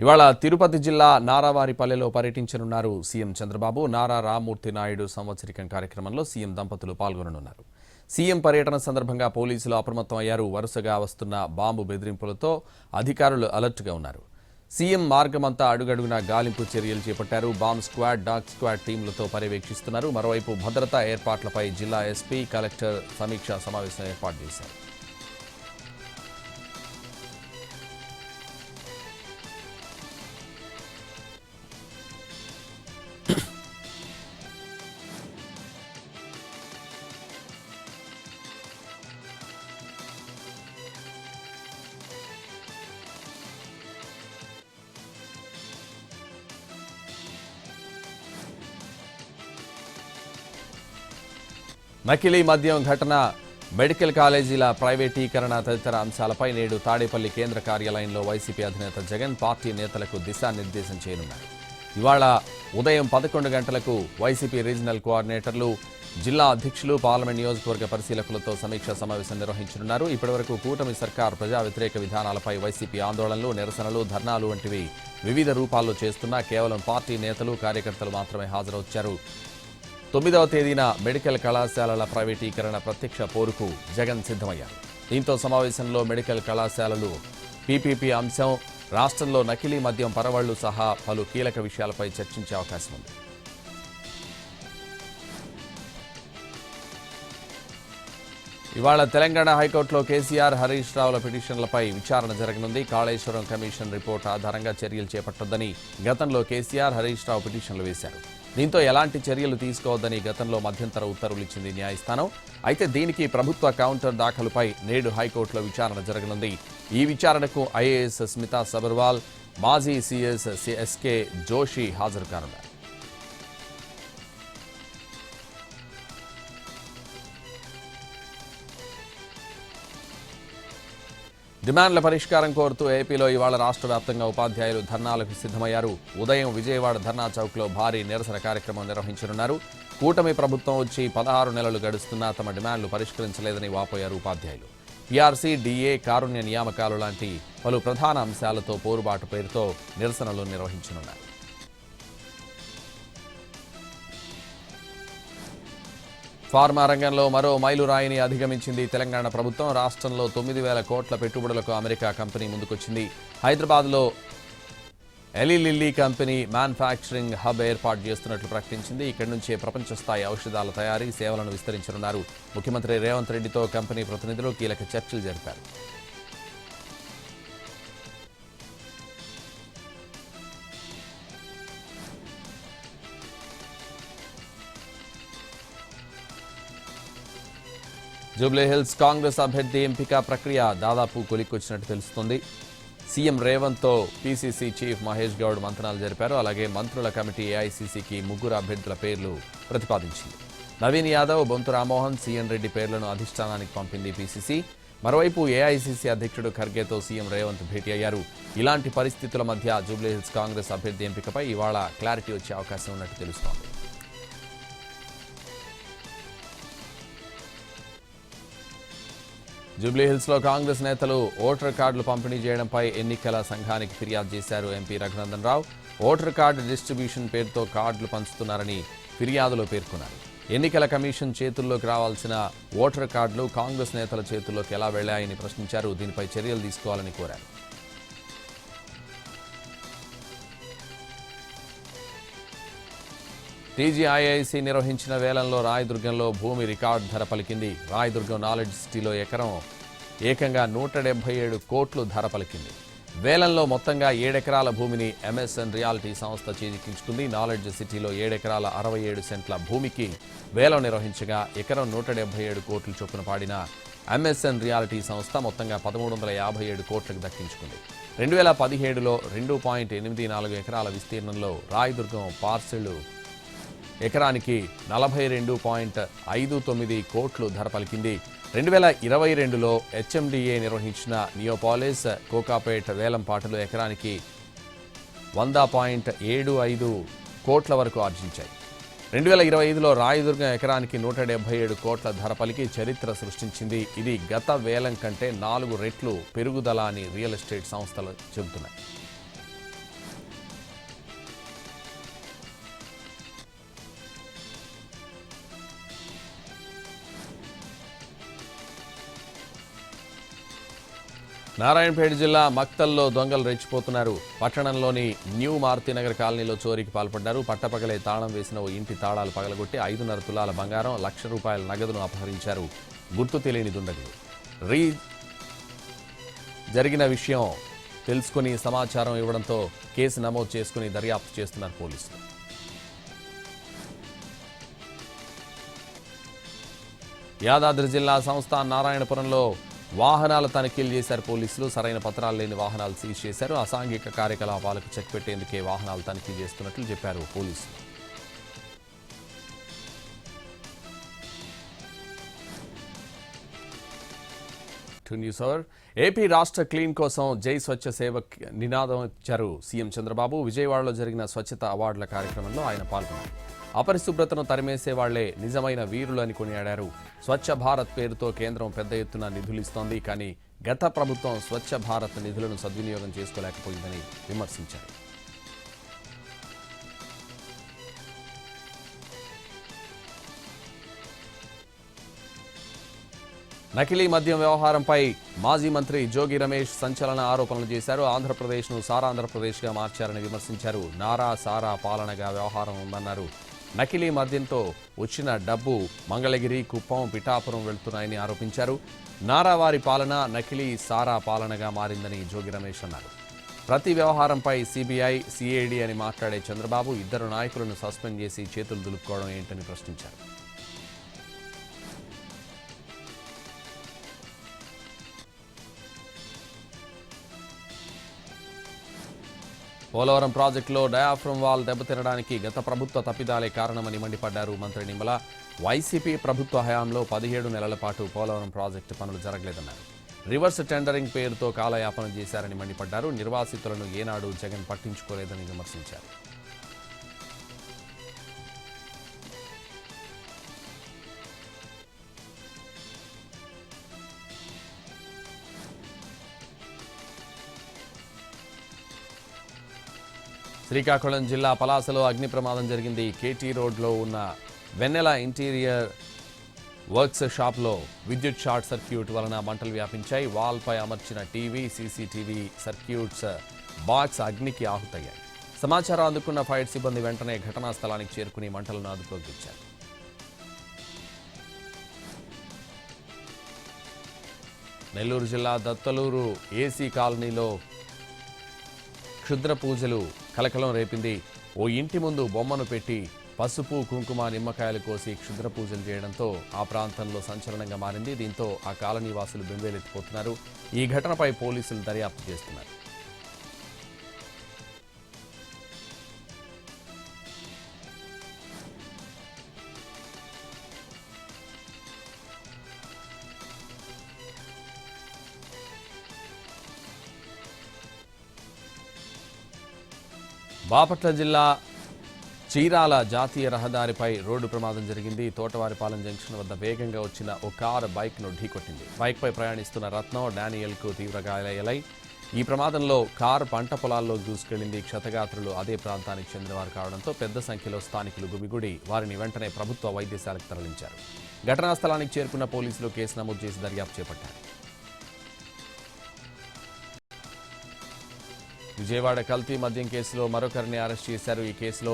ఇవాళ తిరుపతి జిల్లా నారావారిపల్లెలో పర్యటించనున్నారు సీఎం చంద్రబాబు. నారా రామ్మూర్తి నాయుడు సంవత్సరికం కార్యక్రమంలో సీఎం దంపతులు పాల్గొననున్నారు. సీఎం పర్యటన సందర్భంగా పోలీసులు అప్రమత్తం అయ్యారు. వరుసగా వస్తున్న బాంబు బెదిరింపులతో అధికారులు అలర్ట్గా ఉన్నారు. సీఎం మార్గమంతా అడుగడుగునా గాలింపు చర్యలు చేపట్టారు. బాంబ్ స్క్వాడ్, డాగ్ స్క్వాడ్ టీంలతో పర్యవేక్షిస్తున్నారు. మరోవైపు భద్రతా ఏర్పాట్లపై జిల్లా ఎస్పీ, కలెక్టర్ సమీక్షా సమావేశం ఏర్పాటు చేశారు. నకిలీ మద్యం ఘటన, మెడికల్ కాలేజీల ప్రైవేటీకరణ తదితర అంశాలపై నేడు తాడేపల్లి కేంద్ర కార్యాలయంలో వైసీపీ అధినేత జగన్ పార్టీ నేతలకు దిశానిర్దేశం చేయనున్నారు. ఇవాళ ఉదయం 11 గంటలకు వైసీపీ రీజనల్ కోఆర్డినేటర్లు, జిల్లా అధ్యక్షులు, పార్లమెంట్ నియోజకవర్గ పరిశీలకులతో సమీక్షా సమావేశం నిర్వహించనున్నారు. ఇప్పటివరకు కూటమి సర్కార్ ప్రజా వ్యతిరేక విధానాలపై వైసీపీ ఆందోళనలు, నిరసనలు, ధర్నాలు వంటివి వివిధ రూపాల్లో చేస్తున్నా కేవలం పార్టీ నేతలు, కార్యకర్తలు మాత్రమే హాజరవుతారు. 9వ తేదీన మెడికల్ కళాశాలల ప్రైవేటీకరణ ప్రత్యక్ష పోరుకు జగన్ సిద్ధమయ్యారు. దీంతో సమావేశంలో మెడికల్ కళాశాలలు, పీపీపీ అంశం, రాష్ట్రంలో నకిలీ మద్యం పరవళ్లు సహా పలు కీలక విషయాలపై చర్చించే అవకాశం ఉంది. ఇవాళ తెలంగాణ హైకోర్టులో కేసీఆర్, హరీష్ రావుల పిటిషన్లపై విచారణ జరగనుంది. కాళేశ్వరం కమిషన్ రిపోర్టు ఆధారంగా చర్యలు చేపట్టొద్దని గతంలో కేసీఆర్, హరీష్ రావు పిటిషన్లు వేశారు. దీంతో ఎలాంటి చర్యలు తీసుకోవద్దని గతంలో మధ్యంతర ఉత్తర్వులు ఇచ్చింది న్యాయస్థానం. అయితే దీనికి ప్రభుత్వ కౌంటర్ దాఖలుపై నేడు హైకోర్టులో విచారణ జరగనుంది. ఈ విచారణకు ఐఏఎస్ స్మితా సబర్వాల్, మాజీ సీఎస్ ఎస్కే జోషి హాజరు కానున్నారు. డిమాండ్ల పరిష్కారం కోరుతూ ఏపీలో ఇవాళ రాష్ట్ర వ్యాప్తంగా ఉపాధ్యాయులు ధర్నాలకు సిద్ధమయ్యారు. ఉదయం విజయవాడ ధర్నా చౌక్లో భారీ నిరసన కార్యక్రమం నిర్వహించనున్నారు. కూటమి ప్రభుత్వం వచ్చి 16 నెలలు గడుస్తున్నా తమ డిమాండ్లు పరిష్కరించలేదని వాపోయారు ఉపాధ్యాయులు. పీఆర్సీ, డీఏ, కారుణ్య నియామకాలు లాంటి పలు ప్రధాన అంశాలతో పోరుబాటు పేరుతో నిరసనలు నిర్వహించనున్నారు. ఫార్మా రంగంలో మరో మైలురాయిని అధిగమించింది తెలంగాణ ప్రభుత్వం. రాష్ట్రంలో 9,000 కోట్ల పెట్టుబడులకు అమెరికా కంపెనీ ముందుకొచ్చింది. హైదరాబాద్లో Eli Lilly company manufacturing hub ఏర్పాటు చేస్తున్నట్లు ప్రకటించింది. ఇక్కడి నుంచే ప్రపంచ స్థాయి ఔషధాల తయారీ, సేవలను విస్తరించనున్నారు. ముఖ్యమంత్రి రేవంత్ రెడ్డితో కంపెనీ ప్రతినిధులు కీలక చర్చలు జరిపారు. జూబ్లీహిల్స్ కాంగ్రెస్ అభ్యర్థి ఎంపిక ప్రక్రియ దాదాపు కొలిక్కొచ్చినట్టు తెలుస్తోంది. సీఎం రేవంత్తో పీసీసీ చీఫ్ మహేష్ గౌడ్ మంతనాలు జరిపారు. అలాగే మంత్రుల కమిటీ ఏఐసీసీకి 3 అభ్యర్థుల పేర్లు ప్రతిపాదించింది. నవీన్ యాదవ్, బొంతు రామ్మోహన్, సీఎన్ రెడ్డి పేర్లను అధిష్టానానికి పంపింది పీసీసీ. మరోవైపు ఏఐసీసీ అధ్యక్షుడు ఖర్గేతో సీఎం రేవంత్ భేటీ అయ్యారు. ఇలాంటి పరిస్థితుల మధ్య జూబ్లీహిల్స్ కాంగ్రెస్ అభ్యర్థి ఎంపికపై ఇవాళ క్లారిటీ వచ్చే అవకాశం ఉన్నట్టు తెలుస్తోంది. జూబ్లీహిల్స్లో కాంగ్రెస్ నేతలు ఓటర్ కార్డులు పంపిణీ చేయడంపై ఎన్నికల సంఘానికి ఫిర్యాదు చేశారు. MP Raghunandan Rao voter card distribution పేరుతో కార్డులు పంచుతున్నారని ఫిర్యాదులో పేర్కొన్నారు. ఎన్నికల కమిషన్ చేతుల్లోకి రావాల్సిన ఓటర్ కార్డులు కాంగ్రెస్ నేతల చేతుల్లోకి ఎలా వెళ్లాయని ప్రశ్నించారు. దీనిపై చర్యలు తీసుకోవాలని కోరారు. టీజీఐఐసీ నిర్వహించిన వేలంలో రాయదుర్గంలో భూమి రికార్డు ధర పలికింది. రాయదుర్గం నాలెడ్జ్ సిటీలో ఎకరం ఏకంగా 177 కోట్లు ధర పలికింది. వేలంలో మొత్తంగా 7 ఎకరాల భూమిని ఎంఎస్ఎన్ రియాలిటీ సంస్థ చేజిక్కించుకుంది. నాలెడ్జ్ సిటీలో 7 ఎకరాల 67 సెంట్ల భూమికి వేలం నిర్వహించగా ఎకరం 177 కోట్లు చొప్పున పాడిన ఎంఎస్ఎన్ రియాలిటీ సంస్థ మొత్తంగా 1357 కోట్లకు దక్కించుకుంది. 2017లో 2.84 ఎకరాల విస్తీర్ణంలో రాయదుర్గం పార్సెళ్లు ఎకరానికి 42.59 కోట్లు ధర పలికింది. 2022లో హెచ్ఎండిఏ నిర్వహించిన నియోపాలిస్, కోకాపేట్ వేలంపాటలు ఎకరానికి 100.75 కోట్ల వరకు ఆర్జించాయి. 2025లో రాయదుర్గం ఎకరానికి 177 కోట్ల ధర పలికి చరిత్ర సృష్టించింది. ఇది గత వేలం కంటే 4 రెట్లు పెరుగుదల అని రియల్ ఎస్టేట్ సంస్థలు చెబుతున్నాయి. నారాయణపేట జిల్లా మక్తల్లో దొంగలు రెచ్చిపోతున్నారు. పట్టణంలోని న్యూ మారుతినగర్ కాలనీలో చోరీకి పాల్పడ్డారు. పట్టపగలే తాళం వేసిన ఓ ఇంటి తాళాలు పగలగొట్టి 5.5 తులాల బంగారం, ₹1,00,000 నగదును అపహరించారు గుర్తు తెలియని దుండగులు. జరిగిన విషయం తెలుసుకుని సమాచారం ఇవ్వడంతో కేసు నమోదు చేసుకుని దర్యాప్తు చేస్తున్నారు పోలీసులు. యాదాద్రి జిల్లా సంస్థాన్ నారాయణపురంలో వాహనాల తనిఖీలు చేశారు పోలీసులు. సరైన పత్రాలు లేని వాహనాలు సీజ్ చేశారు. అసాంఘిక కార్యకలాపాలకు చెక్ పెట్టేందుకే వాహనాలు తనిఖీ చేస్తున్నట్లు చెప్పారు పోలీసులు. ఏపీ రాష్ట్ర క్లీన్ కోసం జై స్వచ్ఛ సేవక్ నినాదం ఇచ్చారు సీఎం చంద్రబాబు. విజయవాడలో జరిగిన స్వచ్ఛత అవార్డుల కార్యక్రమంలో ఆయన పాల్గొన్నారు. అపరిశుభ్రతను తరిమేసే వాళ్లే నిజమైన వీరులు అని కొనియాడారు. స్వచ్ఛ భారత్ పేరుతో కేంద్రం పెద్ద ఎత్తున నిధులిస్తోంది, కానీ గత ప్రభుత్వం స్వచ్ఛ భారత్ నిధులను సద్వినియోగం చేసుకోలేకపోయిందని విమర్శించారు. నకిలీ మద్యం వ్యవహారంపై మాజీ మంత్రి జోగి రమేష్ సంచలన ఆరోపణలు చేశారు. ఆంధ్రప్రదేశ్ను సారాంధ్రప్రదేశ్గా మార్చారని విమర్శించారు. నారా సారా పాలనగా వ్యవహారం ఉందన్నారు. నకిలీ మద్యంతో వచ్చిన డబ్బు మంగళగిరి, కుప్పం, పిఠాపురం వెళ్తున్నాయని ఆరోపించారు. నారావారి పాలన నకిలీ సారా పాలనగా మారిందని జోగి రమేష్ అన్నారు. ప్రతి వ్యవహారంపై సిబిఐ, సిఐడి అని మాట్లాడే చంద్రబాబు 2 నాయకులను సస్పెండ్ చేసి చేతులు దులుపుకోవడం ఏంటని ప్రశ్నించారు. పోలవరం ప్రాజెక్టులో డయాఫ్రమ్ వాల్ దెబ్బతినడానికి గత ప్రభుత్వ తప్పిదాలే కారణమని మండిపడ్డారు మంత్రి నిమ్మల. వైసీపీ ప్రభుత్వ హయాంలో 17 నెలల పాటు పోలవరం ప్రాజెక్టు పనులు జరగలేదన్నారు. రివర్స్ టెండరింగ్ పేరుతో కాలయాపన చేశారని మండిపడ్డారు. నిర్వాసితులను ఏనాడు జగన్ పట్టించుకోలేదని విమర్శించారు. శ్రీకాకుళం జిల్లా పలాసలో అగ్ని ప్రమాదం జరిగింది. కేటీ రోడ్లో ఉన్న వెన్నెల ఇంటీరియర్ వర్క్స్ షాప్లో విద్యుత్ షార్ట్ సర్క్యూట్ వలన మంటలు వ్యాపించాయి. వాల్పై అమర్చిన టీవీ, సీసీటీవీ సర్క్యూట్స్ బాక్స్ అగ్నికి ఆహుతయ్యాయి. సమాచారం అందుకున్న ఫైర్ సిబ్బంది వెంటనే ఘటనా స్థలానికి చేరుకుని మంటలను అదుపులోకి తెచ్చారు. నెల్లూరు జిల్లా దత్తలూరు ఏసీ కాలనీలో క్షుద్ర పూజలు కలకలం రేపింది. ఓ ఇంటి ముందు బొమ్మను పెట్టి పసుపు, కుంకుమ, నిమ్మకాయలు కోసి క్షుద్ర పూజలు చేయడంతో ఆ ప్రాంతంలో సంచలనంగా మారింది. దీంతో ఆ కాలనీ వాసులు బెంబేలెత్తిపోతున్నారు. ఈ ఘటనపై పోలీసులు దర్యాప్తు చేస్తున్నారు. బాపట్ల జిల్లా చీరాల జాతీయ రహదారిపై రోడ్డు ప్రమాదం జరిగింది. తోటవారిపాలెం జంక్షన్ వద్ద వేగంగా వచ్చిన ఓ కారు బైక్ను ఢీకొట్టింది. బైక్పై ప్రయాణిస్తున్న రత్నం, డానియల్కు తీవ్ర గాయాలయ్యాయి. ఈ ప్రమాదంలో కారు పంట పొలాల్లో దూసుకెళ్లింది. క్షతగాత్రులు అదే ప్రాంతానికి చెందినవారు కావడంతో పెద్ద సంఖ్యలో స్థానికులు గుమిగుడి వారిని వెంటనే ప్రభుత్వ వైద్యశాలకు తరలించారు. ఘటనా స్థలానికి చేరుకున్న పోలీసులు కేసు నమోదు చేసి దర్యాప్తు చేపట్టారు. విజయవాడ కల్తీ మద్యం కేసులో మరొకరిని అరెస్ట్ చేశారు. ఈ కేసులో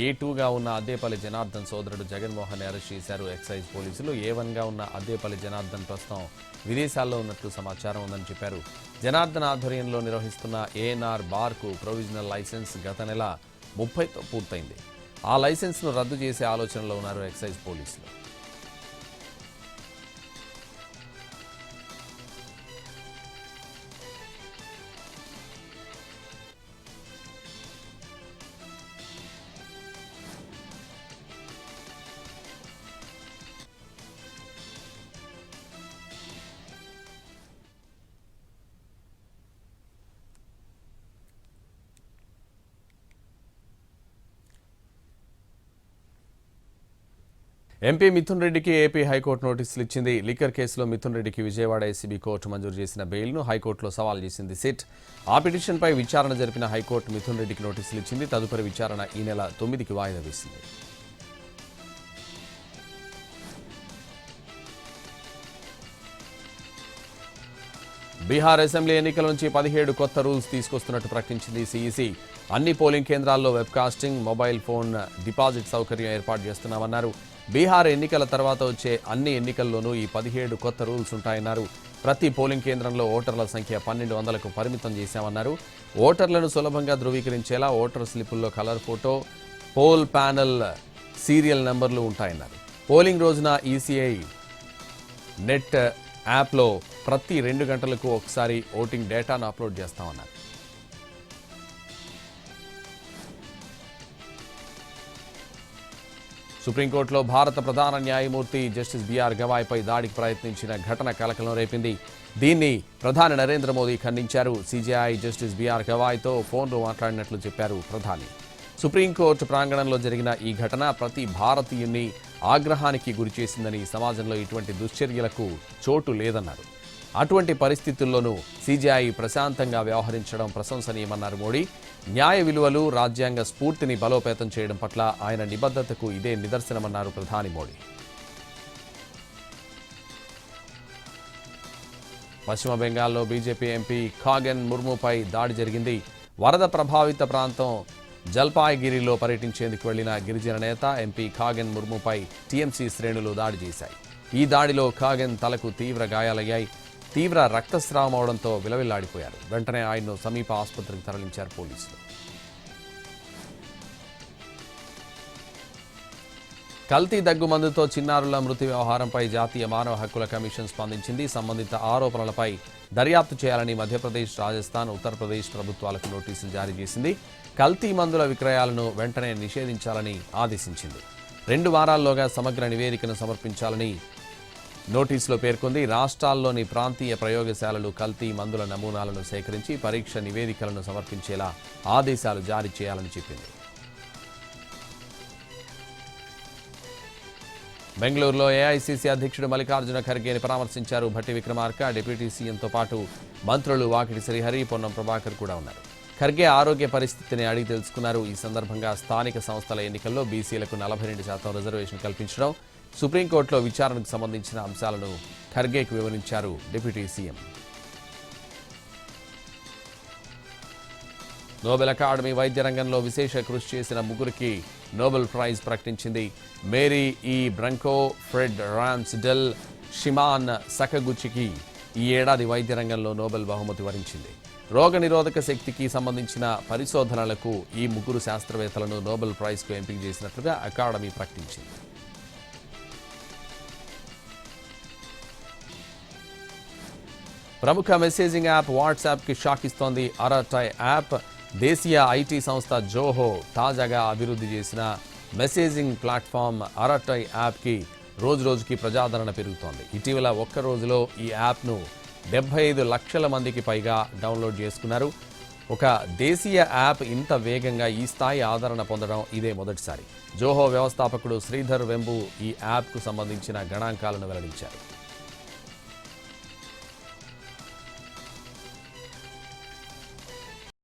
A2గా ఉన్న అద్దేపల్లి జనార్దన్ సోదరుడు జగన్మోహన్ అరెస్ట్ చేశారు ఎక్సైజ్ పోలీసులు. A1గా ఉన్న అద్దేపల్లి జనార్దన్ ప్రస్తుతం విదేశాల్లో ఉన్నట్లు సమాచారం ఉందని చెప్పారు. జనార్దన్ ఆధ్వర్యంలో నిర్వహిస్తున్న ANR బార్కు ప్రొవిజనల్ లైసెన్స్ గత నెల 30తో పూర్తయింది. ఆ లైసెన్స్ను రద్దు చేసే ఆలోచనలో ఉన్నారు ఎక్సైజ్ పోలీసులు. ఎంపీ మిథున్ రెడ్డికి ఏపీ హైకోర్టు నోటీసులు ఇచ్చింది. లిక్కర్ కేసులో మిథున్ రెడ్డికి విజయవాడ ఏసీబీ కోర్టు మంజూరు చేసిన బెయిల్ను హైకోర్టులో సవాల్ చేసింది సిట్. ఆ పిటిషన్పై విచారణ జరిపిన హైకోర్టు మిథున్ రెడ్డికి నోటీసులు ఇచ్చింది. తదుపరి విచారణ ఈ నెల 9కి వాయిదా వేసింది. బీహార్ అసెంబ్లీ ఎన్నికల నుంచి 17 కొత్త రూల్స్ తీసుకొస్తున్నట్టు ప్రకటించింది సీఈసీ. అన్ని పోలింగ్ కేంద్రాల్లో వెబ్కాస్టింగ్, మొబైల్ ఫోన్ డిపాజిట్ సౌకర్యం ఏర్పాటు చేస్తున్నామన్నారు. బీహార్ ఎన్నికల తర్వాత వచ్చే అన్ని ఎన్నికల్లోనూ ఈ 17 కొత్త రూల్స్ ఉంటాయన్నారు. ప్రతి పోలింగ్ కేంద్రంలో ఓటర్ల సంఖ్య 1200కు పరిమితం చేశామన్నారు. ఓటర్లను సులభంగా ధృవీకరించేలా ఓటర్ స్లిప్పుల్లో colour photo, poll panel serial నెంబర్లు ఉంటాయన్నారు. పోలింగ్ రోజున ఈసీఐ నెట్ యాప్లో ప్రతి 2 గంటలకు ఒకసారి ఓటింగ్ డేటాను అప్లోడ్ చేస్తామన్నారు. సుప్రీంకోర్టులో భారత ప్రధాన న్యాయమూర్తి జస్టిస్ బిఆర్ గవాయ్పై దాడికి ప్రయత్నించిన ఘటన కలకలం రేపింది. దీన్ని ప్రధాని నరేంద్ర మోదీ ఖండించారు. సీజేఐ జస్టిస్ బిఆర్ గవాయ్తో ఫోన్లో మాట్లాడినట్లు చెప్పారు ప్రధాని. సుప్రీంకోర్టు ప్రాంగణంలో జరిగిన ఈ ఘటన ప్రతి భారతీయుని ఆగ్రహానికి గురిచేసిందని, సమాజంలో ఇటువంటి దుశ్చర్యలకు చోటు లేదన్నారు. అటువంటి పరిస్థితుల్లోనూ సీజేఐ ప్రశాంతంగా వ్యవహరించడం ప్రశంసనీయమన్నారు మోడీ. న్యాయ విలువలు, రాజ్యాంగ స్ఫూర్తిని బలోపేతం చేయడం పట్ల ఆయన నిబద్ధతకు ఇదే నిదర్శనమన్నారు ప్రధాని మోడీ. పశ్చిమ బెంగాల్లో బీజేపీ ఎంపీ ఖాగెన్ ముర్ముపై దాడి జరిగింది. వరద ప్రభావిత ప్రాంతం జల్పాయ్గిరిలో పర్యటించేందుకు వెళ్లిన గిరిజన నేత ఎంపీ ఖాగెన్ ముర్ముపై టీఎంసీ శ్రేణులు దాడి చేశాయి. ఈ దాడిలో ఖాగెన్ తలకు తీవ్ర గాయాలయ్యాయి. తీవ్ర రక్తస్రావం అవడంతో విలవిల్లాడిపోయారు. వెంటనే ఆయన్ను సమీప ఆసుపత్రికి తరలించారు పోలీసులు. కల్తీ దగ్గుమందుతో చిన్నారుల మృతి వ్యవహారంపై జాతీయ మానవ హక్కుల కమిషన్ స్పందించింది. సంబంధిత ఆరోపణలపై దర్యాప్తు చేయాలని మధ్యప్రదేశ్, రాజస్థాన్, ఉత్తరప్రదేశ్ ప్రభుత్వాలకు నోటీసులు జారీ చేసింది. కల్తీ మందుల విక్రయాలను వెంటనే నిషేధించాలని ఆదేశించింది. 2 వారాల్లోగా సమగ్ర నివేదికను సమర్పించాలని నోటీసులో పేర్కొంది. రాష్ట్రాల్లోని ప్రాంతీయ ప్రయోగశాలలు కల్తీ మందుల నమూనాలను సేకరించి పరీక్ష నివేదికలను సమర్పించేలా ఆదేశాలు జారీ చేయాలని చెప్పింది. బెంగళూరులో ఏఐసీసీ అధ్యక్షుడు మల్లికార్జున ఖర్గేని పరామర్శించారు భట్టి విక్రమార్క. డిప్యూటీ సీఎంతో పాటు మంత్రులు వాకిటి శ్రీహరి, పొన్నం ప్రభాకర్ కూడా ఉన్నారు. ఖర్గే ఆరోగ్య పరిస్థితిని అడిగి తెలుసుకున్నారు. ఈ సందర్భంగా స్థానిక సంస్థల ఎన్నికల్లో బీసీలకు 42% రిజర్వేషన్ కల్పించడం, సుప్రీంకోర్టులో విచారణకు సంబంధించిన అంశాలను ఖర్గేకు వివరించారు డిప్యూటీ సీఎం. నోబెల్ అకాడమీ వైద్య రంగంలో విశేష కృషి చేసిన 3కి నోబెల్ ప్రైజ్ ప్రకటించింది. మేరీ ఈ బ్రంకో, ఫ్రెడ్ రాన్స్డెల్, షిమాన్ సకగుచికి ఈ ఏడాది వైద్య రంగంలో నోబెల్ బహుమతి వరించింది. రోగ నిరోధక శక్తికి సంబంధించిన పరిశోధనలకు ఈ 3 శాస్త్రవేత్తలను నోబెల్ ప్రైజ్కు ఎంపిక చేసినట్లుగా అకాడమీ ప్రకటించింది. ప్రముఖ మెసేజింగ్ యాప్ వాట్సాప్కి షాక్ ఇస్తోంది అరటై యాప్. దేశీయ ఐటీ సంస్థ జోహో తాజాగా అభివృద్ధి చేసిన మెసేజింగ్ ప్లాట్ఫామ్ అరటై యాప్కి రోజురోజుకి ప్రజాదరణ పెరుగుతోంది. ఇటీవల ఒక్క రోజులో ఈ యాప్ను 75 లక్షల మందికి పైగా డౌన్లోడ్ చేసుకున్నారు. ఒక దేశీయ యాప్ ఇంత వేగంగా ఈ స్థాయి ఆదరణ పొందడం ఇదే మొదటిసారి. జోహో వ్యవస్థాపకుడు శ్రీధర్ వెంబు ఈ యాప్కు సంబంధించిన గణాంకాలను వెల్లడించారు.